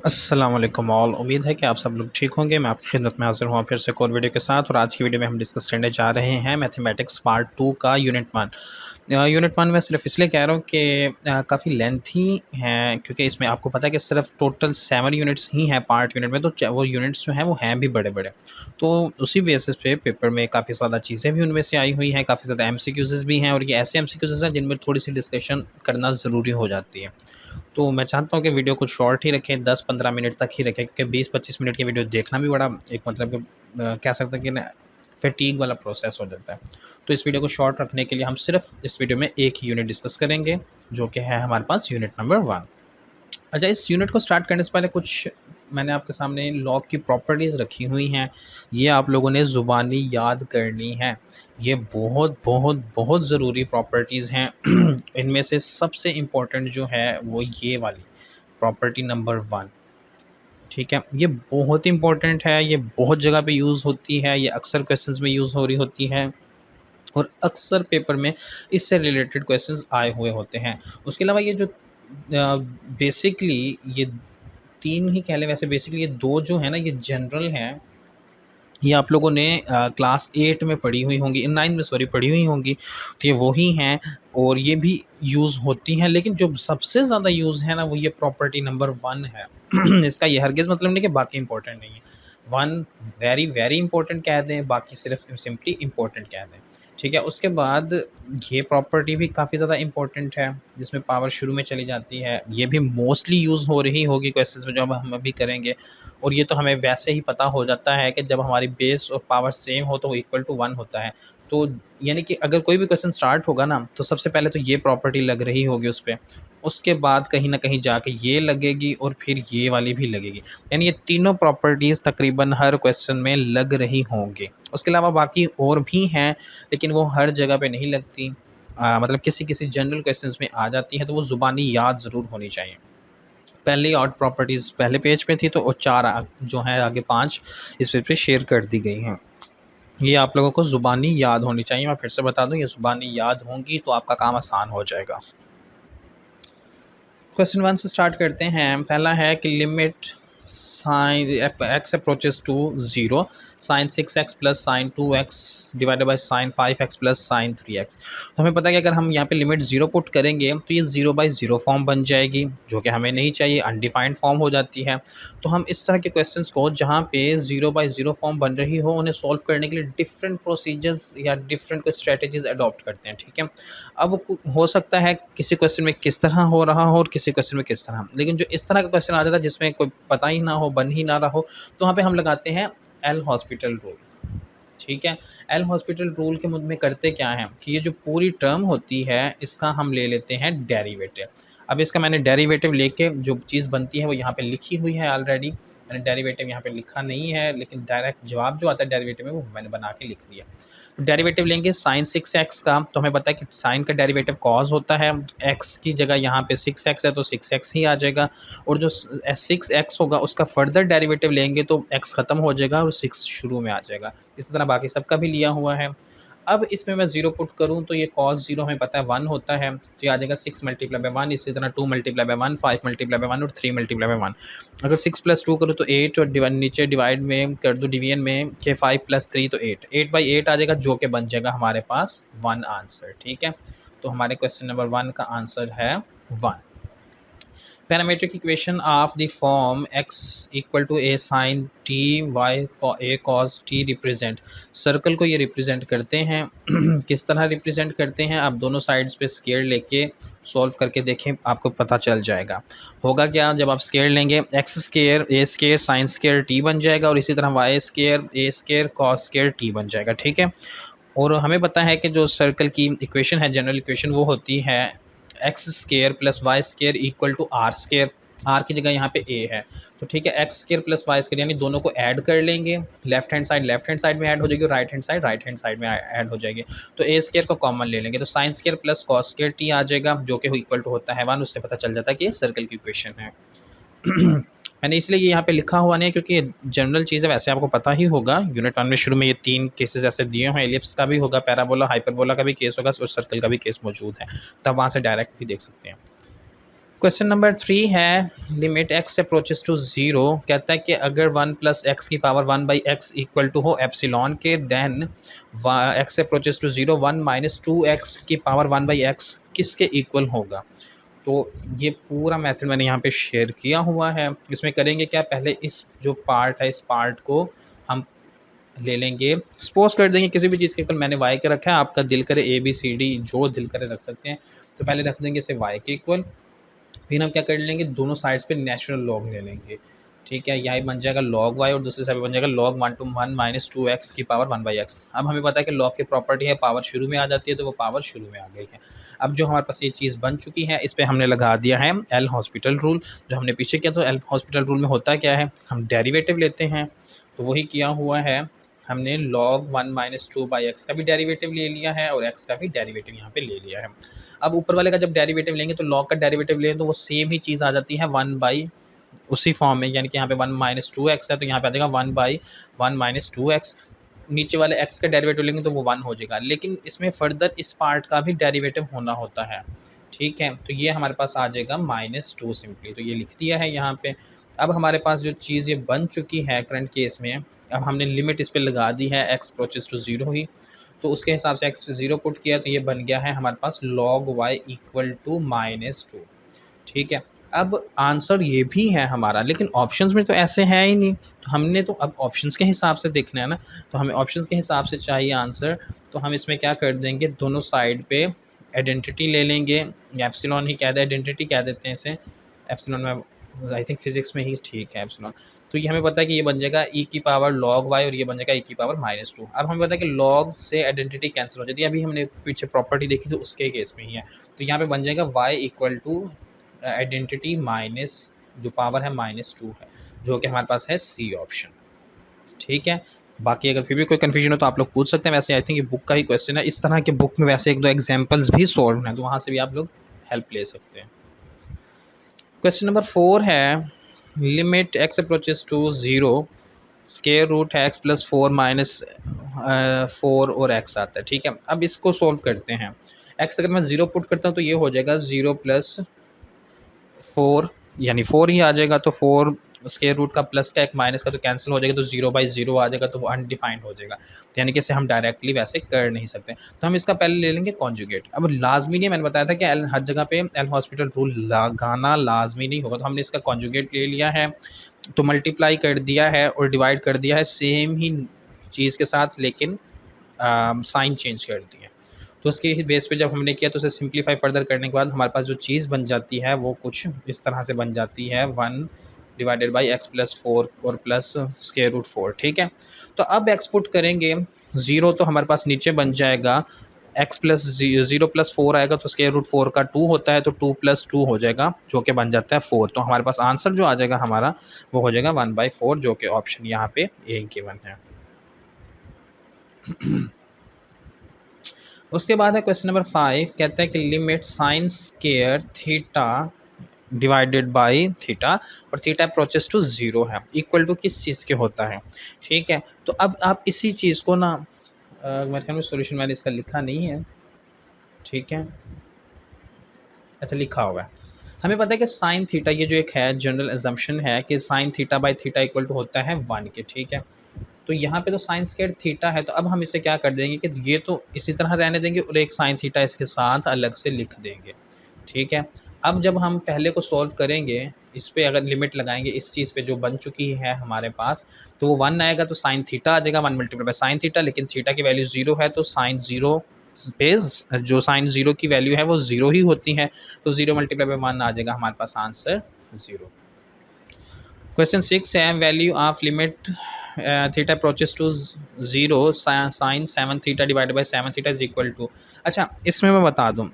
अस्सलाम वालेकुम ऑल। उम्मीद है कि आप सब लोग ठीक होंगे। मैं आपकी खिदमत में हाज़िर हुआ फिर से एक और वीडियो के साथ। और आज की वीडियो में हम डिस्कस करने जा रहे हैं मैथमेटिक्स पार्ट 2 का यूनिट 1। यूनिट 1 में सिर्फ इसलिए कह रहा हूँ कि काफ़ी लेंथी हैं, क्योंकि इसमें आपको पता है कि सिर्फ टोटल 7 यूनिट्स ही हैं पार्ट यूनिट में, तो वो यूनिट्स जो हैं वो हैं भी बड़े बड़े। तो उसी बेसिस पे पेपर में काफ़ी ज़्यादा चीज़ें भी उनमें से आई हुई हैं, काफ़ी ज़्यादा MCQs भी हैं, और ये ऐसे MCQs हैं जिनमें थोड़ी सी डिस्कशन करना ज़रूरी हो जाती है। तो मैं चाहता हूँ कि वीडियो को शॉर्ट ही रखें, 10-15 मिनट तक ही रखें, क्योंकि 20-25 मिनट की वीडियो देखना भी बड़ा एक मतलब कि कह सकते हैं कि ना फैटीग वाला प्रोसेस हो जाता है। तो इस वीडियो को शॉर्ट रखने के लिए हम सिर्फ इस वीडियो में एक ही यूनिट डिस्कस करेंगे, जो कि है हमारे पास यूनिट नंबर 1। अच्छा, इस यूनिट को स्टार्ट करने से पहले कुछ मैंने आपके सामने लॉग की प्रॉपर्टीज़ रखी हुई हैं, ये आप लोगों ने ज़ुबानी याद करनी है। ये बहुत बहुत बहुत ज़रूरी प्रॉपर्टीज़ हैं। इनमें से सबसे इम्पोर्टेंट जो है वो ये वाली प्रॉपर्टी नंबर 1, ठीक है। ये बहुत इंपॉर्टेंट है, ये बहुत जगह पे यूज़ होती है, ये अक्सर क्वेश्चंस में यूज़ हो रही होती है, और अक्सर पेपर में इससे रिलेटेड क्वेश्चंस आए हुए होते हैं। उसके अलावा ये जो बेसिकली ये 3 ही कह लें, वैसे बेसिकली ये 2 जो है ना ये जनरल हैं। ये आप लोगों ने क्लास 8 में पढ़ी हुई होंगी, 9 में सॉरी पढ़ी हुई होंगी। तो ये वही हैं और ये भी यूज़ होती हैं, लेकिन जो सबसे ज़्यादा यूज़ है ना वो ये प्रॉपर्टी नंबर 1 है। इसका ये हरगिज़ मतलब नहीं कि बाकी इंपॉर्टेंट नहीं है। 1 वेरी वेरी इंपॉर्टेंट कह दें, बाकी सिर्फ सिंपली इंपॉर्टेंट कह दें, ठीक है। उसके बाद ये प्रॉपर्टी भी काफ़ी ज़्यादा इंपॉर्टेंट है, जिसमें पावर शुरू में चली जाती है। ये भी मोस्टली यूज़ हो रही होगी क्वेश्चंस में जो अब हम अभी करेंगे। और ये तो हमें वैसे ही पता हो जाता है कि जब हमारी बेस और पावर सेम हो तो वो इक्वल टू 1 होता है। तो यानी कि अगर कोई भी क्वेश्चन स्टार्ट होगा ना, तो सबसे पहले तो ये प्रॉपर्टी लग रही होगी उस पे, उसके बाद कहीं न कहीं जाके ये लगेगी और फिर ये वाली भी लगेगी। यानी ये तीनों प्रॉपर्टीज़ तकरीबन हर क्वेश्चन में लग रही होंगी। उसके अलावा बाकी और भी हैं, लेकिन वो हर जगह पे नहीं लगती। मतलब किसी-किसी जनरल क्वेश्चंस में आ जाती हैं, तो वो ज़ुबानी याद ज़रूर होनी चाहिए। पहले और प्रॉपर्टीज़ पहले पेज पे थी, तो वो 4 जो हैं आगे 5 इस पेज पे शेयर कर दी गई हैं। ये आप लोगों को ज़ुबानी याद होनी चाहिए। मैं फिर से बता दूँ, ये ज़ुबानी याद होंगी तो आपका काम आसान हो जाएगा। क्वेश्चन 1 से स्टार्ट करते हैं। पहला है कि limit sine x approaches to 0 sine 6x plus sine 2x divided by sine 5x plus sine 3x। तो हमें पता है कि अगर हम यहाँ पे लिमिट 0 पुट करेंगे तो ये 0/0 फॉर्म बन जाएगी, जो कि हमें नहीं चाहिए, अनडिफाइंड फॉर्म हो जाती है। तो हम इस तरह के क्वेश्चंस को जहाँ पे 0/0 फॉर्म बन रही हो, उन्हें सॉल्व करने के लिए डिफरेंट प्रोसीजर्स या डिफरेंट कोई स्ट्रेटजीज अडॉप्ट करते हैं, ठीक है। अब वो हो सकता है किसी क्वेश्चन में किस तरह हो रहा हो और किसी क्वेश्चन में किस तरह, लेकिन जो इस तरह का क्वेश्चन आ जाता है जिसमें कोई पता ही ना हो, बन ही ना रहा हो, तो वहाँ पे हम लगाते हैं एल हॉस्पिटल रूल, ठीक है। एल हॉस्पिटल रूल के मुद्दे में करते क्या हैं कि ये जो पूरी टर्म होती है इसका हम ले लेते हैं डेरिवेटिव। अब इसका मैंने डेरिवेटिव लेके जो चीज़ बनती है वो यहाँ पे लिखी हुई है ऑलरेडी। मैंने डेरिवेटिव यहाँ पे लिखा नहीं है, लेकिन डायरेक्ट जवाब जो आता है डेरिवेटिव में वो मैंने बना के लिख दिया। तो डेरिवेटिव लेंगे साइन 6x का, तो हमें पता है कि साइन का डेरिवेटिव कॉस होता है। x की जगह यहाँ पे 6x है तो 6x ही आ जाएगा, और जो 6x होगा उसका फर्दर डेरिवेटिव लेंगे तो x ख़त्म हो जाएगा और 6 शुरू में आ जाएगा। इसी तरह बाकी सबका भी लिया हुआ है। अब इसमें मैं 0 पुट करूँ तो ये cos 0 हमें पता है 1 होता है, तो ये आ जाएगा 6 मल्टीप्लाई बाय 1, इसी तरह 2 मल्टीप्लाई बाय 1, 5 मल्टीप्लाई बाय 1 और 3 मल्टीप्लाई बाय 1। अगर 6 + 2 करूँ तो 8, और नीचे डिवाइड में कर दूँ डिवीजन में कि 5 + 3 तो 8, 8/8 आ जाएगा, जो कि बन जाएगा हमारे पास 1 आंसर, ठीक है। तो हमारे क्वेश्चन नंबर 1 का आंसर है 1। Parametric equation of the form x equal to a sin t y a cos t represent, circle को ये रिप्रेजेंट करते हैं। किस तरह रिप्रेजेंट करते हैं, आप दोनों साइड्स पे स्केयर लेके सॉल्व करके देखें, आपको पता चल जाएगा। होगा क्या, जब आप स्केयर लेंगे x square a square sine square t बन जाएगा, और इसी तरह y square a square cos square t बन जाएगा, ठीक है। और हमें पता है कि जो सर्कल की इक्वेशन है, जनरल इक्वेशन, वो होती है x square plus y square equal to r square. R की जगह यहाँ पे ए है, तो ठीक है, x square plus y square, यानी दोनों को ऐड कर लेंगे। लेफ्ट हैंड साइड में ऐड हो जाएगी, और राइट हैंड साइड में ऐड हो जाएगी। तो ए स्केयर को कॉमन ले लेंगे, तो sine square plus cos square t आ जाएगा, जो कि इक्वल टू होता है 1। उससे पता चल जाता है कि ये सर्कल की इक्वेशन है। मैंने इसलिए ये यहाँ पे लिखा हुआ नहीं है, क्योंकि जनरल चीज़ है, वैसे आपको पता ही होगा। यूनिट 1 में शुरू में ये 3 केसेस ऐसे दिए हुए हैं, एलिप्स का भी होगा, पैराबोला हाइपरबोला का भी केस होगा, और सर्कल का भी केस मौजूद है, तब वहाँ से डायरेक्ट भी देख सकते हैं। क्वेश्चन नंबर 3 है लिमिट x अप्रोचेस टू 0। कहता है कि अगर 1 प्लस एक्स की power 1 by x equal to हो एप्सिलॉन के, then x approaches to 0 1 minus 2x की पावर 1 बाई एक्स किसके इक्वल होगा। तो ये पूरा मेथड मैंने यहाँ पे शेयर किया हुआ है। इसमें करेंगे क्या, पहले इस जो पार्ट है इस पार्ट को हम ले लेंगे, सपोज कर देंगे किसी भी चीज़ के इक्वल। मैंने y के रखा है, आपका दिल करे ए बी सी डी जो दिल करे रख सकते हैं। तो पहले रख देंगे इसे y के इक्वल, फिर हम क्या कर लेंगे, दोनों साइड्स पे नेचुरल लॉग ले लेंगे। ठीक है, यहाँ बन जाएगा log y और दूसरी साइड बन जाएगा log 1 टू 1 माइनस 2x की पावर 1 बाई एक्स। अब हमें पता है कि log की प्रॉपर्टी है पावर शुरू में आ जाती है, तो वो पावर शुरू में आ गई है। अब जो हमारे पास ये चीज़ बन चुकी है, इस पर हमने लगा दिया है एल हॉस्पिटल रूल, जो हमने पीछे किया। तो एल हॉस्पिटल रूल में होता क्या है, हम डेरिवेटिव लेते हैं, तो वही किया हुआ है हमने log 1 माइनस 2 बाई एक्स का भी डेरिवेटिव ले लिया है और x का भी डेरिवेटिव यहाँ पे ले लिया है। अब ऊपर वाले का जब डेरिवेटिव लेंगे तो log का डेरिवेटिव लें तो वो सेम ही चीज़ आ जाती है 1 बाई उसी फॉर्म में, यानी कि यहाँ पे 1 माइनस 2x है तो यहाँ पे आ जाएगा 1 बाई 1 माइनस 2x। नीचे वाले x का डेरिवेटिव लेंगे तो वो 1 हो जाएगा, लेकिन इसमें फर्दर इस पार्ट का भी डेरिवेटिव होना होता है। ठीक है, तो ये हमारे पास आ जाएगा -2 सिंपली, तो ये लिख दिया है यहाँ पे। अब हमारे पास जो चीज़ ये बन चुकी है करंट केस में, अब हमने लिमिट इस पर लगा दी है x अप्रोचेस टू 0 ही, तो उसके हिसाब से x 0 पुट किया तो ये बन गया है हमारे पास log y इक्वल टू -2। ठीक है, अब आंसर ये भी है हमारा, लेकिन ऑप्शंस में तो ऐसे है ही नहीं, तो हमने तो अब ऑप्शंस के हिसाब से देखना है ना, तो हमें ऑप्शंस के हिसाब से चाहिए आंसर। तो हम इसमें क्या कर देंगे, दोनों साइड पे आइडेंटिटी ले लेंगे, एप्सिलॉन ही कह दे, आइडेंटिटी कह देते हैं इसे, एप्सिलॉन में आई थिंक फिजिक्स में ही ठीक है एप्सिलॉन। तो ये हमें पता है कि ये बन जाएगा e की पावर log y और ये बन जाएगा e की पावर -2। अब हमें पता है कि log से आइडेंटिटी कैंसिल हो जाती है, अभी हमने पीछे प्रॉपर्टी देखी तो उसके केस में ही है। तो यहाँ पे बन जाएगा y equal to identity minus जो पावर है -2 है, जो कि हमारे पास है सी ऑप्शन। ठीक है, बाकी अगर फिर भी कोई कन्फ्यूजन हो तो आप लोग पूछ सकते हैं। वैसे आई थिंक ये बुक का ही क्वेश्चन है, इस तरह के बुक में वैसे 1-2 एग्जाम्पल्स भी सॉल्व हैं, तो वहाँ से भी आप लोग हेल्प ले सकते हैं। क्वेश्चन नंबर 4 है limit x approaches to 0, square root है x प्लस 4 माइनस 4 और x आता है। ठीक है, अब इसको सॉल्व करते हैं। x अगर मैं 0 पुट करता हूँ तो ये हो जाएगा 0 प्लस 4, यानी 4 ही आ जाएगा, तो 4 स्क्वायर रूट का प्लस का एक माइनस का तो कैंसिल हो जाएगा, तो 0/0 आ जाएगा, तो वो अनडिफाइंड हो जाएगा। तो यानी कि इसे हम डायरेक्टली वैसे कर नहीं सकते, तो हम इसका पहले ले लेंगे कॉन्जुगेट। अब लाजमी नहीं, मैंने बताया था कि हर जगह पे एल हॉस्पिटल रूल लगाना लाजमी नहीं होगा, तो हमने इसका कॉन्जुगेट ले लिया है, तो मल्टीप्लाई कर दिया है और डिवाइड कर दिया है सेम ही चीज़ के साथ, लेकिन साइन चेंज कर दिया। तो उसके बेस पे जब हमने किया तो उसे सिंप्लीफाई फर्दर करने के बाद हमारे पास जो चीज़ बन जाती है वो कुछ इस तरह से बन जाती है 1 डिवाइडेड बाई x प्लस 4 और प्लस स्क्वायर रूट 4। ठीक है, तो अब x पुट करेंगे 0, तो हमारे पास नीचे बन जाएगा x प्लस 0 प्लस 4 आएगा, तो स्क्वायर रूट 4 का 2 होता है, तो 2 प्लस 2 हो जाएगा, जो कि बन जाता है 4। तो हमारे पास आंसर जो आ जाएगा हमारा वो हो जाएगा 1/4, जो कि ऑप्शन यहाँ पे ए गिवन है। उसके बाद है क्वेश्चन नंबर 5, कहता है कि limit sine square theta divided by theta और थीटा अप्रोचेस टू 0 है, इक्वल टू किस चीज़ के होता है। ठीक है, तो अब आप इसी चीज़ को ना मेरे ख्याल में सोल्यूशन मैंने इसका लिखा नहीं है। ठीक है, अच्छा लिखा हुआ है। हमें पता है कि साइन थीटा, ये जो एक है जनरल एजम्पशन है कि sine theta by theta equal to होता है 1 के। ठीक है, तो यहाँ पे तो साइन स्क्वायर थीटा है, तो अब हम इसे क्या कर देंगे कि ये तो इसी तरह रहने देंगे और एक साइन थीटा इसके साथ अलग से लिख देंगे। ठीक है, अब जब हम पहले को सॉल्व करेंगे, इस पे अगर लिमिट लगाएंगे इस चीज़ पे जो बन चुकी है हमारे पास, तो वो 1 आएगा, तो साइन थीटा आ जाएगा 1 मल्टीप्लाई बाई साइन थीटा, लेकिन थीटा की वैल्यू 0 है, तो साइन 0 पे जो साइन 0 की वैल्यू है वो 0 ही होती है, तो 0 मल्टीप्लाई बाई 1 आ जाएगा हमारे पास आंसर 0। क्वेश्चन 6 है value of limit theta approaches to 0 sine 7 theta divided by 7 theta is equal to. अच्छा, इसमें मैं बता दूं,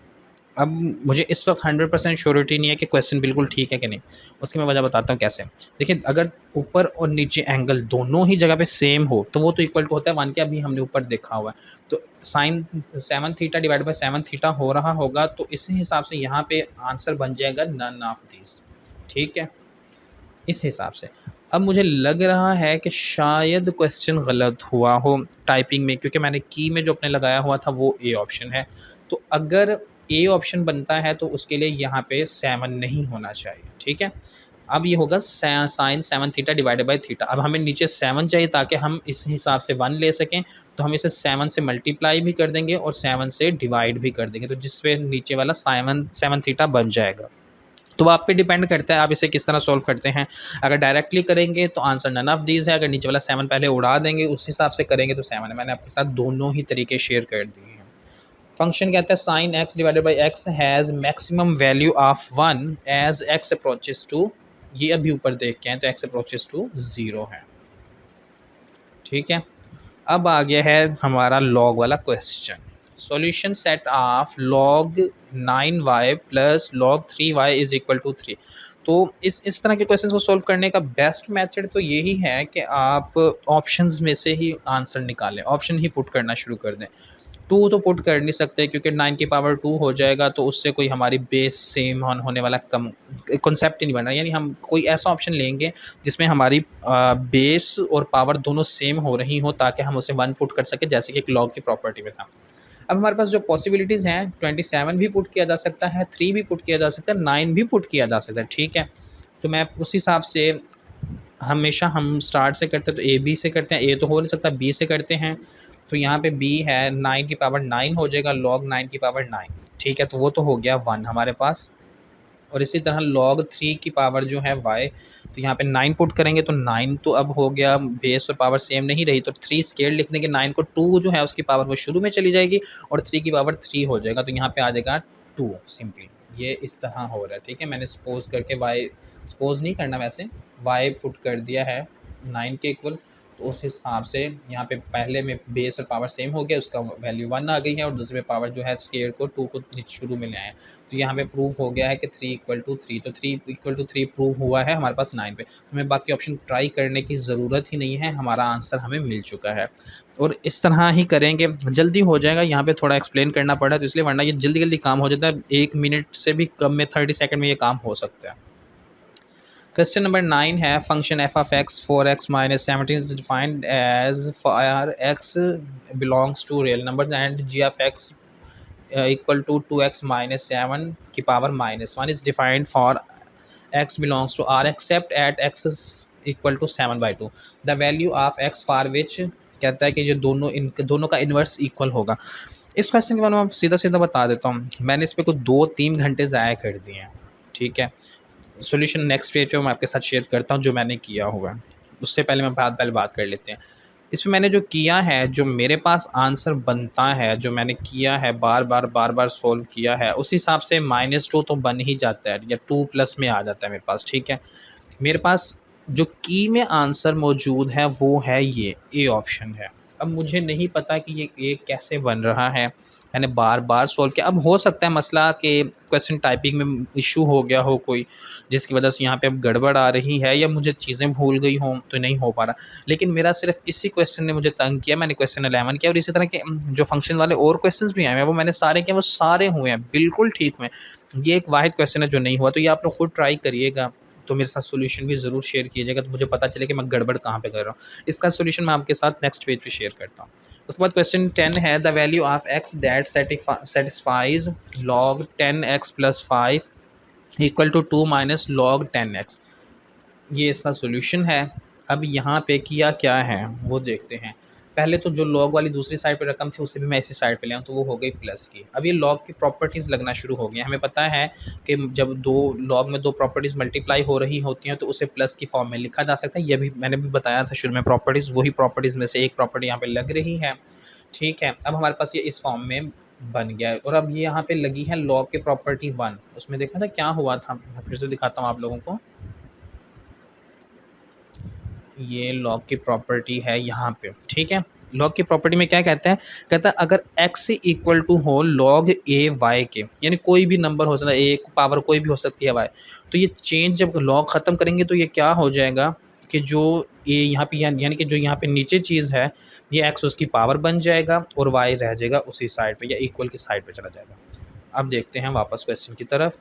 अब मुझे इस वक्त 100% श्योरिटी नहीं है कि क्वेश्चन बिल्कुल ठीक है कि नहीं, उसकी मैं वजह बताता हूँ कैसे। देखिए, अगर ऊपर और नीचे एंगल दोनों ही जगह पे सेम हो तो वो तो इक्वल टू होता है 1 के, अभी हमने ऊपर देखा हुआ है, तो sine 7 theta divide by 7 theta हो रहा होगा, तो इसी हिसाब से यहाँ पे आंसर बन जाएगा नन ऑफ दिस। ठीक है, इस हिसाब से अब मुझे लग रहा है कि शायद क्वेश्चन गलत हुआ हो टाइपिंग में, क्योंकि मैंने की में जो अपने लगाया हुआ था वो ए ऑप्शन है। तो अगर ए ऑप्शन बनता है तो उसके लिए यहाँ पे 7 नहीं होना चाहिए, ठीक है। अब ये होगा sine 7 theta divided by theta. अब हमें नीचे 7 चाहिए ताकि हम इस हिसाब से 1 ले सकें, तो हम इसे 7 से मल्टीप्लाई भी कर देंगे और 7 से डिवाइड भी कर देंगे, तो जिसपे नीचे वाला 7 थीटा बन जाएगा। तो आप पे डिपेंड करता है आप इसे किस तरह सॉल्व करते हैं। अगर डायरेक्टली करेंगे तो आंसर नन ऑफ दीज है, अगर नीचे वाला 7 पहले उड़ा देंगे उस हिसाब से करेंगे तो 7 है। मैंने आपके साथ दोनों ही तरीके शेयर कर दिए हैं। फंक्शन कहता है sine x divided by x has maximum value of 1 as x approaches to, ये अभी ऊपर देख के हैं तो एक्स अप्रोचेस टू 0 है, ठीक है। अब आ गया है हमारा लॉग वाला क्वेश्चन। Solution set of log 9y plus log 3y is equal to 3। तो इस तरह के क्वेश्चन को सॉल्व करने का बेस्ट मेथड तो यही है कि आप ऑप्शंस में से ही आंसर निकालें, ऑप्शन ही पुट करना शुरू कर दें। 2 तो पुट कर नहीं सकते क्योंकि 9 की पावर 2 हो जाएगा तो उससे कोई हमारी बेस सेम होने वाला कम कॉन्सेप्ट ही नहीं बन रहा। यानी हम कोई ऐसा ऑप्शन लेंगे जिसमें हमारी बेस और पावर दोनों सेम हो रही हो ताकि हम उसे 1 पुट कर सकें, जैसे कि एक लॉग की प्रॉपर्टी में था। अब हमारे पास जो पॉसिबिलिटीज़ हैं 27 भी पुट किया जा सकता है, 3 भी पुट किया जा सकता है, 9 भी पुट किया जा सकता है, ठीक है। तो मैं उस हिसाब से हमेशा हम स्टार्ट से करते हैं तो ए बी से करते हैं, ए तो हो नहीं सकता, बी से करते हैं। तो यहाँ पे बी है 9 की पावर 9 हो जाएगा, log 9 की पावर 9, ठीक है। तो वो तो हो गया 1 हमारे पास। और इसी तरह log 3 की पावर जो है y, तो यहाँ पे 9 पुट करेंगे तो 9 तो अब हो गया, बेस और पावर सेम नहीं रही तो 3 स्केयर लिख देंगे, 9 को 2 जो है उसकी पावर वो शुरू में चली जाएगी और 3 की पावर 3 हो जाएगा, तो यहाँ पे आ जाएगा 2 सिंपली। ये इस तरह हो रहा है, ठीक है। मैंने सपोज करके y, सपोज नहीं करना वैसे, y पुट कर दिया है 9 के इक्वल, तो उस हिसाब से यहाँ पे पहले में बेस और पावर सेम हो गया, उसका वैल्यू 1 आ गई है और दूसरे में पावर जो है स्केयर को 2 को शुरू में ले आए। तो यहाँ पे प्रूफ हो गया है कि 3 इक्वल टू 3, तो 3 इक्वल टू 3 प्रूव हुआ है हमारे पास 9 पे। हमें बाकी ऑप्शन ट्राई करने की ज़रूरत ही नहीं है, हमारा आंसर हमें मिल चुका है। और इस तरह ही करेंगे, जल्दी हो जाएगा। यहाँ पे थोड़ा एक्सप्लेन करना पड़ा तो इसलिए, वरना ये जल्दी जल्दी काम हो जाता है, 1 मिनट से भी कम में 30 सेकेंड में ये काम हो सकता है। क्वेश्चन नंबर 9 है function f of x 4x minus 17 is defined as for x belongs to real number and g of x equal to 2x minus 7 की power minus 1 is defined for x belongs to r except at x equal to 7/2 the value of x for which, कहता है कि ये दोनों का inverse equal होगा। इस question के बारे में मैं सीधा सीधा बता देता हूँ, मैंने इस पर कुछ 2-3 घंटे ज़ाया कर दिए हैं, ठीक है। सॉल्यूशन नेक्स्ट पेज पे मैं आपके साथ शेयर करता हूँ जो मैंने किया हुआ। उससे पहले पहले बात कर लेते हैं। इसमें मैंने जो किया है, जो मेरे पास आंसर बनता है, जो मैंने किया है, बार बार सॉल्व किया है, उस हिसाब से -2 तो बन ही जाता है या 2 प्लस में आ जाता है मेरे पास, ठीक है। मेरे पास जो की में आंसर मौजूद है वो है ये ए ऑप्शन है। अब मुझे नहीं पता कि ये ए कैसे बन रहा है, मैंने बार सॉल्व किया। अब हो सकता है मसला कि क्वेश्चन टाइपिंग में इशू हो गया हो कोई, जिसकी वजह से यहाँ पे अब गड़बड़ आ रही है या मुझे चीज़ें भूल गई हों तो नहीं हो पा रहा। लेकिन मेरा सिर्फ इसी क्वेश्चन ने मुझे तंग किया। मैंने क्वेश्चन 11 किया और इसी तरह के जो फंक्शन वाले और क्वेश्चन भी आए हैं वो मैंने सारे किए, वो सारे हुए हैं, बिल्कुल ठीक हुए। ये एक वाहिद क्वेश्चन है जो नहीं हुआ, तो ये आप लोग खुद ट्राई करिएगा, तो मेरे साथ सॉल्यूशन भी ज़रूर शेयर कीजिएगा तो मुझे पता चले कि मैं गड़बड़ कहाँ पे कर रहा हूँ। इसका सॉल्यूशन मैं आपके साथ नेक्स्ट पेज पे शेयर करता हूँ। उसके बाद क्वेश्चन 10 है the value of x that satisfies log 10x plus 5 equal to 2 minus log 10x, ये इसका सॉल्यूशन है। अब यहाँ पे किया क्या है वो देखते हैं। पहले तो जो log वाली दूसरी साइड पे रकम थी उसे भी मैं इसी साइड पे ले आऊँ, तो वो हो गई प्लस की। अब ये log की प्रॉपर्टीज़ लगना शुरू हो गई। हमें पता है कि जब log में दो प्रॉपर्टीज़ मल्टीप्लाई हो रही होती हैं तो उसे प्लस की फॉर्म में लिखा जा सकता है। ये भी मैंने भी बताया था शुरू में, प्रॉपर्टीज़ वही प्रॉपर्टीज़ में से एक प्रॉपर्टी यहाँ पे लग रही है, ठीक है। अब हमारे पास ये इस फॉर्म में बन गया है और अब ये यहाँ पे लगी है log की प्रॉपर्टी 1। उसमें देखा था क्या हुआ था, मैं फिर से दिखाता हूँ आप लोगों को। ये log की प्रॉपर्टी है यहाँ पे, ठीक है। log की प्रॉपर्टी में क्या कहता है, कहता है अगर x इक्वल टू हो log a y के, यानी कोई भी नंबर हो सकता है, a पावर कोई भी हो सकती है y, तो ये चेंज जब log ख़त्म करेंगे तो ये क्या हो जाएगा कि जो a यहाँ पे यानी कि जो यहाँ पे नीचे चीज़ है ये x उसकी पावर बन जाएगा और y रह जाएगा उसी साइड पे या इक्वल की साइड पे चला जाएगा। अब देखते हैं वापस क्वेश्चन की तरफ।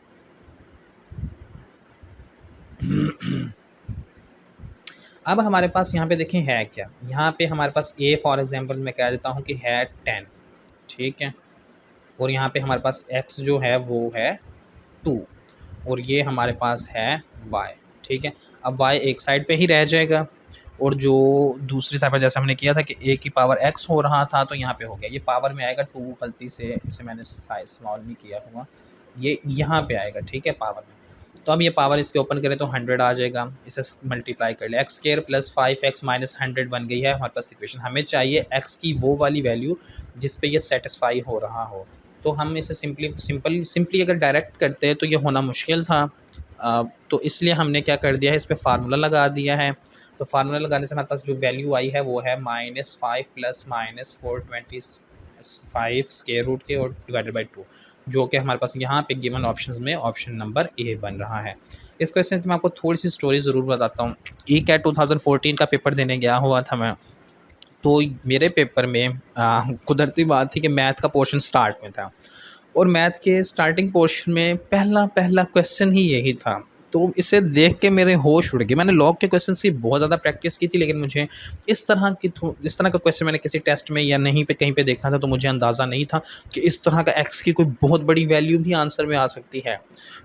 अब हमारे पास यहाँ पे देखें है क्या, यहाँ पे हमारे पास a फॉर एग्जांपल मैं कह देता हूँ कि है 10, ठीक है। और यहाँ पे हमारे पास x जो है वो है 2 और ये हमारे पास है y, ठीक है। अब y एक साइड पे ही रह जाएगा और जो दूसरी साइड पर जैसे हमने किया था कि a की पावर x हो रहा था तो यहाँ पे हो गया, ये पावर में आएगा 2, गलती से इसे मैंने साइज स्मॉल नहीं किया हुआ, ये यहाँ पे आएगा, ठीक है, पावर में। तो अब ये पावर इसके ओपन करें तो 100 आ जाएगा, इसे मल्टीप्लाई कर ले, x square plus 5x minus 100 बन गई है हमारे पास इक्वेशन। हमें चाहिए x की वो वाली वैल्यू जिस पे ये सेटिस्फाई हो रहा हो, तो हम इसे सिंपली अगर डायरेक्ट करते हैं तो ये होना मुश्किल था। तो इसलिए हमने क्या कर दिया है, इस पर फार्मूला लगा दिया है। तो फार्मूला लगाने से हमारे पास जो वैल्यू आई है वो है -5 प्लस -425 स्क्वायर रूट के और डिवाइडेड बाई 2, जो कि हमारे पास यहाँ पे गिवन ऑप्शंस में ऑप्शन नंबर ए बन रहा है। इस क्वेश्चन में मैं आपको थोड़ी सी स्टोरी ज़रूर बताता हूँ। ई-कैट 2014 का पेपर देने गया हुआ था मैं, तो मेरे पेपर में कुदरती बात थी कि मैथ का पोर्शन स्टार्ट में था और मैथ के स्टार्टिंग पोर्शन में पहला क्वेश्चन ही यही था। तो इसे देख के मेरे होश उड़ गए। मैंने लॉग के क्वेश्चंस की बहुत ज़्यादा प्रैक्टिस की थी, लेकिन मुझे इस तरह का क्वेश्चन मैंने किसी टेस्ट में या नहीं पे कहीं पे देखा था, तो मुझे अंदाज़ा नहीं था कि इस तरह का एक्स की कोई बहुत बड़ी वैल्यू भी आंसर में आ सकती है।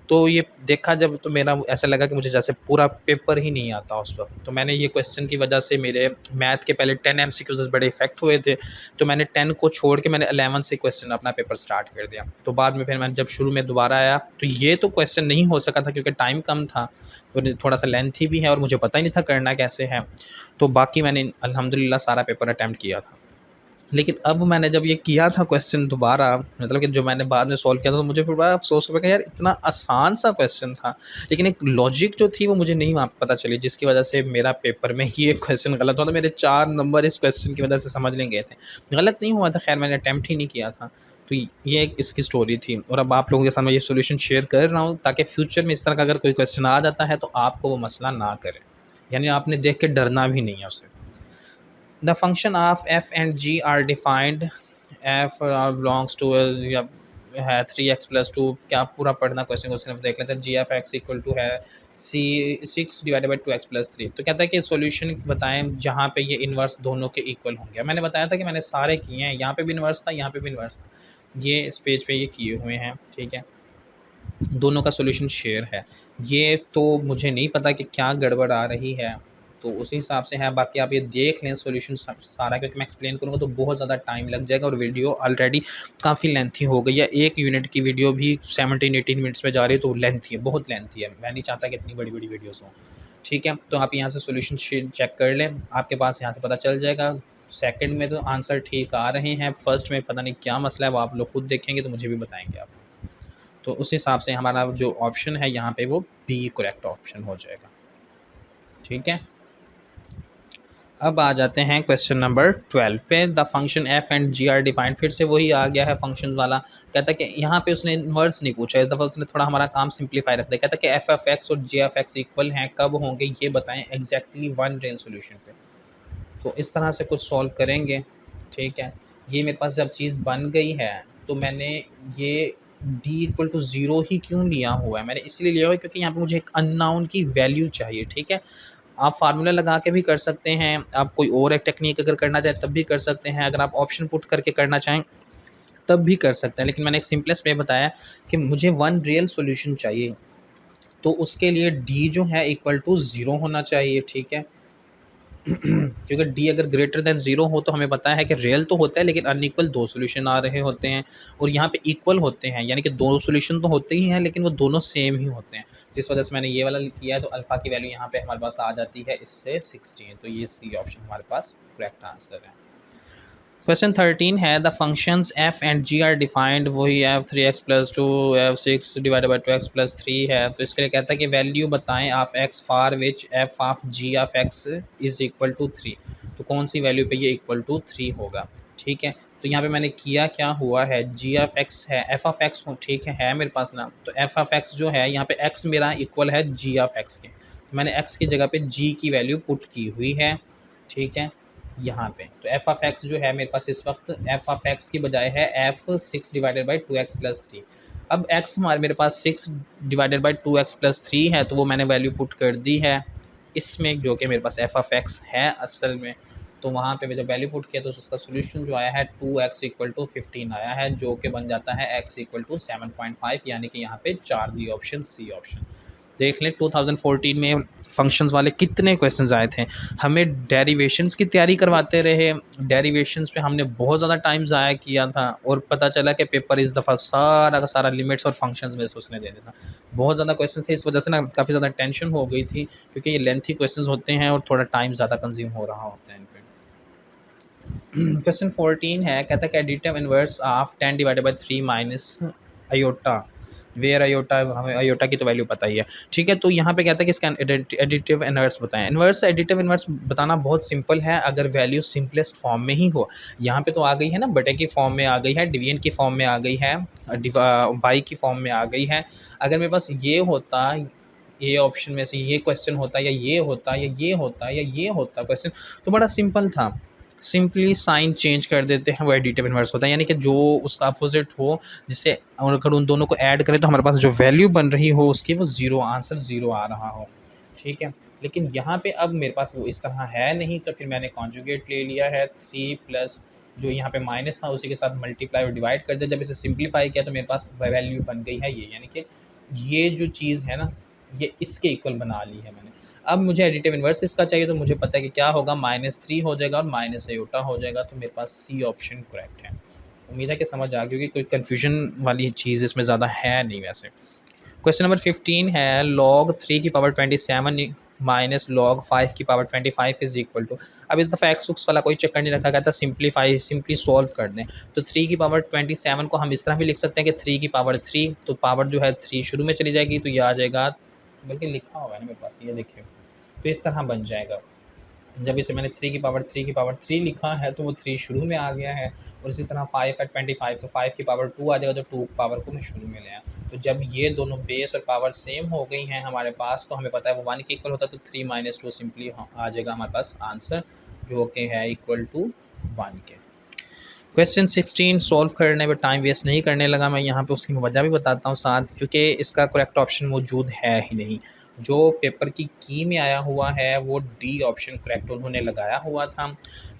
तो ये देखा जब, तो मेरा ऐसा लगा कि मुझे जैसे पूरा पेपर ही नहीं आता उस वक्त। तो मैंने ये क्वेश्चन की वजह से मेरे मैथ के पहले 10 MCQs बड़े इफेक्ट हुए थे, तो मैंने 10 को छोड़ के मैंने 11 से क्वेश्चन अपना पेपर स्टार्ट कर दिया। तो बाद में फिर मैंने जब शुरू में दोबारा आया तो ये तो क्वेश्चन नहीं हो सका था क्योंकि टाइम कम था, तो थोड़ा सा लेंथी भी है और मुझे पता ही नहीं था करना कैसे है। तो बाकी मैंने अल्हम्दुलिल्लाह सारा पेपर अटैम्प्ट किया था। लेकिन अब मैंने जब ये किया था क्वेश्चन दोबारा, मतलब कि जो मैंने बाद में सॉल्व किया था, तो मुझे फिर बड़ा अफसोस हुआ कि यार इतना आसान सा क्वेश्चन था, लेकिन एक लॉजिक जो थी वो मुझे नहीं वहाँ पे पता चली, जिसकी वजह से मेरा पेपर में ही एक क्वेश्चन गलत हुआ था। मेरे 4 नंबर इस क्वेश्चन की वजह से समझ लें गए थे। गलत नहीं हुआ था, खैर मैंने अटैम्प्ट ही नहीं किया था। तो ये एक इसकी स्टोरी थी और अब आप लोगों के साथ मैं ये सॉल्यूशन शेयर कर रहा हूँ ताकि फ्यूचर में इस तरह का अगर कोई क्वेश्चन आ जाता है तो आपको वो मसला ना करे, यानी आपने देख के डरना भी नहीं है उसे। The function of f and g are defined, f belongs to है 3x प्लस 2, क्या पूरा पढ़ना क्वेश्चन को सिर्फ देख लेते हैं। जी एफ एक्स इक्वल टू है 6 डिवाइडेड बाई 2x प्लस 3। तो कहता है कि सॉल्यूशन बताएं जहाँ पे ये इन्वर्स दोनों के इक्वल होंगे। मैंने बताया था कि मैंने सारे किए हैं, यहाँ पे भी इन्वर्स था, यहाँ पे भी इन्वर्स था, ये इस पेज पे ये किए हुए हैं, ठीक है, दोनों का सॉल्यूशन शेयर है। ये तो मुझे नहीं पता कि क्या गड़बड़ आ रही है, तो उसी हिसाब से है। बाकी आप ये देख लें सॉल्यूशन सारा, क्योंकि मैं एक्सप्लेन करूँगा तो बहुत ज़्यादा टाइम लग जाएगा और वीडियो ऑलरेडी काफ़ी लेंथी हो गई है। 1 यूनिट की वीडियो भी 17-18 मिनट्स में जा रही है, तो लेंथी है, बहुत लेंथी है। मैं नहीं चाहता कि इतनी बड़ी बड़ी वीडियोज़ हों, ठीक है। तो आप यहाँ से सॉल्यूशन शीट चेक कर लें, आपके पास यहाँ से पता चल जाएगा। सेकंड में तो आंसर ठीक आ रहे हैं, फर्स्ट में पता नहीं क्या मसला है, वो आप लोग खुद देखेंगे तो मुझे भी बताएंगे आप। तो उस हिसाब से हमारा जो ऑप्शन है यहाँ पे वो बी करेक्ट ऑप्शन हो जाएगा, ठीक है। अब आ जाते हैं क्वेश्चन नंबर 12 पे। The function f and g are defined, फिर से वही आ गया है फंक्शन वाला। कहता है कि यहाँ पे उसने इन्वर्स नहीं पूछा, इस दफ़ा उसने थोड़ा हमारा काम सिंप्लीफाई रख दिया। कहता है कि एफ एफ एक्स और जी एफ एक्स इक्वल हैं, कब होंगे ये बताएं एग्जैक्टली वन रियल सोल्यूशन पे। तो इस तरह से कुछ सॉल्व करेंगे, ठीक है। ये मेरे पास जब चीज़ बन गई है तो मैंने ये d इक्वल टू 0 ही क्यों लिया हुआ है, मैंने इसलिए लिया हुआ है क्योंकि यहाँ पे मुझे एक अननोन की वैल्यू चाहिए, ठीक है। आप फार्मूला लगा के भी कर सकते हैं, आप कोई और एक टेक्निक अगर करना चाहें तब भी कर सकते हैं, अगर आप ऑप्शन पुट करके करना चाहें तब भी कर सकते हैं, लेकिन मैंने एक सिंपलेस्ट वे बताया कि मुझे वन रियल सॉल्यूशन चाहिए, तो उसके लिए d जो है इक्वल टू 0 होना चाहिए, ठीक है। क्योंकि d अगर ग्रेटर देन 0 हो तो हमें पता है कि रियल तो होता है लेकिन अनइक्वल 2 सॉल्यूशन आ रहे होते हैं, और यहाँ पे इक्वल होते हैं, यानी कि 2 सॉल्यूशन तो होते ही हैं लेकिन वो दोनों सेम ही होते हैं। जिस वजह से मैंने ये वाला किया है, तो अल्फ़ा की वैल्यू यहाँ पे हमारे पास आ जाती है इससे 16, तो ये सी ऑप्शन हमारे पास करेक्ट आंसर है। क्वेश्चन 13 है the functions f and g are defined, वही f 3x plus 2 f 6 divided by 2x plus 3 है। तो इसके लिए कहता है कि वैल्यू बताएं of x for which f of g of x is equal to 3। तो कौन सी वैल्यू पे ये इक्वल टू 3 होगा, ठीक है। तो यहाँ पे मैंने किया क्या हुआ है, g ऑफ x है, f ऑफ x हो, ठीक है मेरे पास ना, तो f ऑफ x जो है यहाँ पे x मेरा इक्वल है g ऑफ x के, तो मैंने x की जगह पे g की वैल्यू पुट की हुई है, ठीक है, यहाँ पे। तो f ऑफ x जो है मेरे पास इस वक्त f ऑफ x की बजाय है f 6 divided by 2x plus 3। अब x हमारे मेरे पास 6 डिवाइडेड बाई 2x प्लस 3 है, तो वो मैंने वैल्यू पुट कर दी है इसमें, जो कि मेरे पास f ऑफ x है असल में। तो वहाँ पे जब वैल्यू पुट किया तो उसका सोल्यूशन जो आया है 2x इक्वल टू 15 आया है, जो कि बन जाता है x इक्वल टू 7.5, यानी कि यहाँ पे 4 डी ऑप्शन सी ऑप्शन। देख लें 2014 में फंक्शंस वाले कितने क्वेश्चंस आए थे, हमें डेरिवेशंस की तैयारी करवाते रहे, डेरिवेशंस पे हमने बहुत ज़्यादा टाइम ज़ाया किया था और पता चला कि पेपर इस दफ़ा सारा का सारा लिमिट्स और फंक्शंस में से उसने दे दिया था। बहुत ज़्यादा क्वेश्चन थे, इस वजह से ना काफ़ी ज़्यादा टेंशन हो गई थी, क्योंकि ये लेंथी क्वेश्चंस होते हैं और थोड़ा टाइम ज़्यादा कंज्यूम हो रहा होता है इन पे। क्वेश्चन 14 है, कहता है कि additive inverse of 10 divided by 3 minus iota, where iota, हमें अयोटा की तो वैल्यू पता ही है, ठीक है। तो यहाँ पे कहता है कि इसका एडिटिव इनवर्स बताएं। इनवर्स एडिटिव इनवर्स बताना बहुत सिंपल है, अगर वैल्यू सिंपलेस्ट फॉर्म में ही हो। यहाँ पे तो आ गई है ना, बटे की फॉर्म में आ गई है, डिवीजन की फॉर्म में आ गई है, बाई की फॉर्म में आ गई है। अगर मेरे पास ये होता, ये ऑप्शन में से ये क्वेश्चन होता, या ये होता, या ये होता, या ये होता क्वेश्चन, तो बड़ा सिंपल था, सिंपली साइन चेंज कर देते हैं, वो एडिटिव इनवर्स होता है, यानी कि जो उसका अपोजिट हो, जिससे अगर उन दोनों को ऐड करें तो हमारे पास जो वैल्यू बन रही हो उसकी वो ज़ीरो, आंसर ज़ीरो आ रहा हो, ठीक है। लेकिन यहाँ पे अब मेरे पास वो इस तरह है नहीं, तो फिर मैंने कॉन्जुगेट ले लिया है, 3 प्लस जो यहाँ पे माइनस था उसी के साथ मल्टीप्लाई और डिवाइड कर दिया। जब इसे सिंप्लीफाई किया तो मेरे पास वैल्यू बन गई है ये, यानी कि ये जो चीज़ है ना, ये इसके इक्वल बना ली है मैंने। अब मुझे एडिटिव इनवर्स इसका चाहिए, तो मुझे पता है कि क्या होगा, -3 हो जाएगा और माइनस अयोटा हो जाएगा, तो मेरे पास सी ऑप्शन करेक्ट है। उम्मीद है कि समझ आ गई होगी, कोई कन्फ्यूजन वाली चीज़ इसमें ज़्यादा है नहीं वैसे। क्वेश्चन नंबर 15 है, log 3 की पावर 27 माइनस log 5 की पावर 25 इज इक्वल टू। अब इस दफ़ा एक्स उक्स वाला कोई चक्कर नहीं रखा गया था, सिंप्लीफाई सिंपली सॉल्व कर दें। तो 3 की पावर 27 को हम इस तरह भी लिख सकते हैं कि 3 की पावर 3, तो पावर जो है 3 शुरू में चली जाएगी, तो ये आ जाएगा, बल्कि लिखा हुआ है ना मेरे पास, ये देखिए, तो इस तरह बन जाएगा। जब इसे मैंने 3 की पावर 3 लिखा है तो वो 3 शुरू में आ गया है, और इसी तरह 5 है 25, तो 5 की पावर 2 आ जाएगा, तो 2 पावर को मैं शुरू में ले आया। तो जब ये दोनों बेस और पावर सेम हो गई हैं हमारे पास, तो हमें पता है वो 1 के इक्वल होता है, तो 3 - 2 सिंपली आ जाएगा हमारे पास आंसर, जो कि है इक्वल टू 1 के। क्वेश्चन 16 सॉल्व करने में टाइम वेस्ट नहीं करने लगा मैं, यहाँ पे उसकी वजह भी बताता हूँ साथ, क्योंकि इसका करेक्ट ऑप्शन मौजूद है ही नहीं। जो पेपर की में आया हुआ है वो डी ऑप्शन करेक्ट उन्होंने लगाया हुआ था,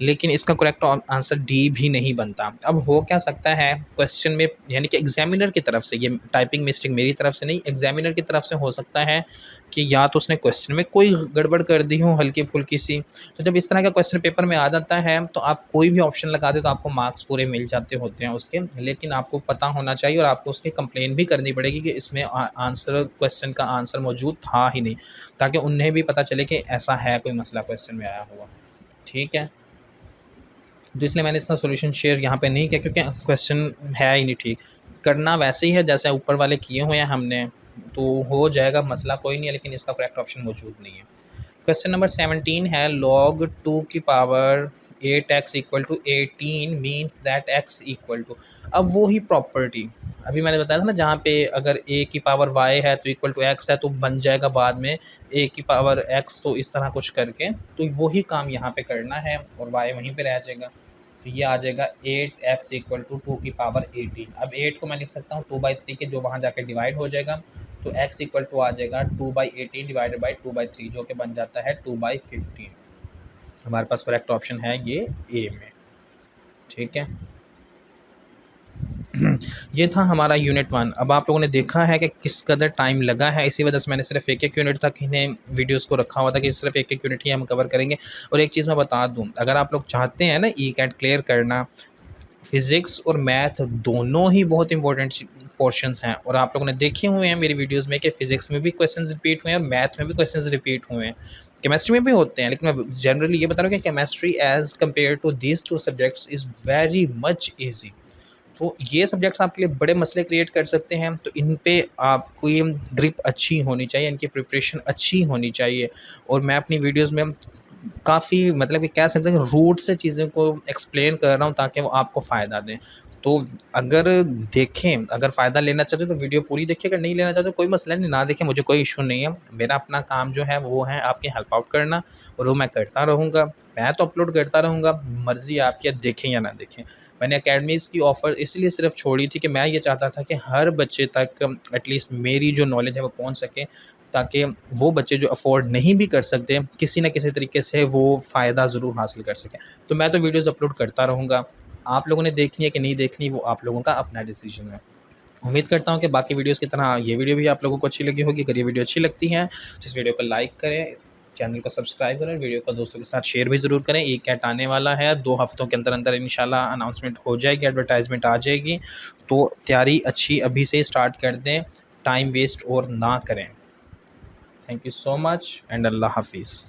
लेकिन इसका करेक्ट आंसर डी भी नहीं बनता। अब हो क्या सकता है क्वेश्चन में, यानी कि एग्जामिनर की तरफ से, ये टाइपिंग मिस्टेक मेरी तरफ से नहीं, एग्जामिनर की तरफ से हो सकता है कि या तो उसने क्वेश्चन में कोई गड़बड़ कर दी हो हल्की फुल्की सी। तो जब इस तरह का क्वेश्चन पेपर में आ जाता है तो आप कोई भी ऑप्शन लगा दे तो आपको मार्क्स पूरे मिल जाते होते हैं उसके, लेकिन आपको पता होना चाहिए और आपको उसकी कंप्लेन भी करनी पड़ेगी कि इसमें आंसर, क्वेश्चन का आंसर मौजूद था ही नहीं, ताकि उन्हें भी पता चले कि ऐसा है कोई मसला क्वेश्चन में आया हुआ, ठीक है। तो इसलिए मैंने इसका सॉल्यूशन शेयर यहाँ पे नहीं किया, क्योंकि क्वेश्चन है ही नहीं ठीक। करना वैसे ही है जैसे ऊपर वाले किए हुए हैं हमने, तो हो जाएगा, मसला कोई नहीं है, लेकिन इसका करेक्ट ऑप्शन मौजूद नहीं है। क्वेश्चन नंबर 17 है, log 2 की power 8x equal to 18 means that x equal to. अब वो ही प्रॉपर्टी अभी मैंने बताया था ना, जहाँ पे अगर a की पावर y है तो इक्वल टू x है, तो बन जाएगा बाद में a की पावर x, तो इस तरह कुछ करके, तो वही काम यहाँ पे करना है और y वहीं पे रह जाएगा, तो ये आ जाएगा 8x इक्वल टू 2 की पावर 18। अब 8 को मैं लिख सकता हूँ 2/3 के, जो वहाँ जाके डिवाइड हो जाएगा, तो x इक्वल टू आ जाएगा 2/18 डिवाइडेड बाई 2/3, जो कि बन जाता है 2/15। हमारे पास करेक्ट ऑप्शन है ये ए में, ठीक है। ये था हमारा यूनिट 1। अब आप लोगों ने देखा है कि किस कदर टाइम लगा है, इसी वजह से मैंने सिर्फ एक यूनिट तक इन्हें वीडियोस को रखा हुआ था कि सिर्फ एक यूनिट ही हम कवर करेंगे। और एक चीज़ मैं बता दूं, अगर आप लोग चाहते हैं ना ई कैट क्लियर करना, फ़िज़िक्स और मैथ दोनों ही बहुत इंपॉर्टेंट पोर्शंस हैं, और आप लोगों ने देखे हुए हैं मेरी वीडियोस में कि फ़िज़िक्स में भी क्वेश्चंस रिपीट हुए हैं और मैथ में भी क्वेश्चंस रिपीट हुए हैं, केमिस्ट्री में भी होते हैं, लेकिन मैं जनरली ये बता रहा हूँ कि chemistry as compare to these 2 subjects is very much easy. तो ये सब्जेक्ट्स आपके लिए बड़े मसले क्रिएट कर सकते हैं, तो इन पे आपकी ग्रिप अच्छी होनी चाहिए, इनकी प्रिपरेशन अच्छी होनी चाहिए। और मैं अपनी वीडियोज़ में काफ़ी, मतलब कि कह सकते हैं रूट से चीज़ों को एक्सप्लेन कर रहा हूँ ताकि वो आपको फ़ायदा दें। तो अगर देखें, अगर फ़ायदा लेना चाहते हो तो वीडियो पूरी देखिए, अगर नहीं लेना चाहते तो कोई मसला नहीं, ना देखें, मुझे कोई इश्यू नहीं है। मेरा अपना काम जो है वो है आपकी हेल्प आउट करना, और वो मैं करता रहूँगा। मैं तो अपलोड करता रहूँगा, मर्ज़ी आपकी है देखें या ना देखें। मैंने अकेडमीज़ की ऑफ़र इसलिए सिर्फ़ छोड़ी थी कि मैं ये चाहता था कि हर बच्चे तक एटलीस्ट मेरी जो नॉलेज है वो पहुँच सके, ताकि वो बच्चे जो अफ़ोर्ड नहीं भी कर सकते, किसी न किसी तरीके से वो फ़ायदा ज़रूर हासिल कर सकें। तो मैं तो वीडियोज़ अपलोड करता रहूँगा। आप लोगों ने देखनी है कि नहीं देखनी, वो आप लोगों का अपना डिसीजन है। उम्मीद करता हूँ कि बाकी वीडियोज़ की तरह ये वीडियो भी आप लोगों को अच्छी लगी होगी। अगर ये वीडियो अच्छी लगती है तो इस वीडियो को लाइक करें, चैनल को सब्सक्राइब करें, वीडियो को दोस्तों के साथ शेयर भी ज़रूर करें। ई कैट आने वाला है, 2 हफ्तों के अंदर-अंदर इंशाल्लाह अनाउंसमेंट हो जाएगी, एडवर्टाइज़मेंट आ जाएगी। तो तैयारी अच्छी अभी से स्टार्ट कर दें, टाइम वेस्ट और ना करें। Thank you so much and अल्लाह हाफ़िज़।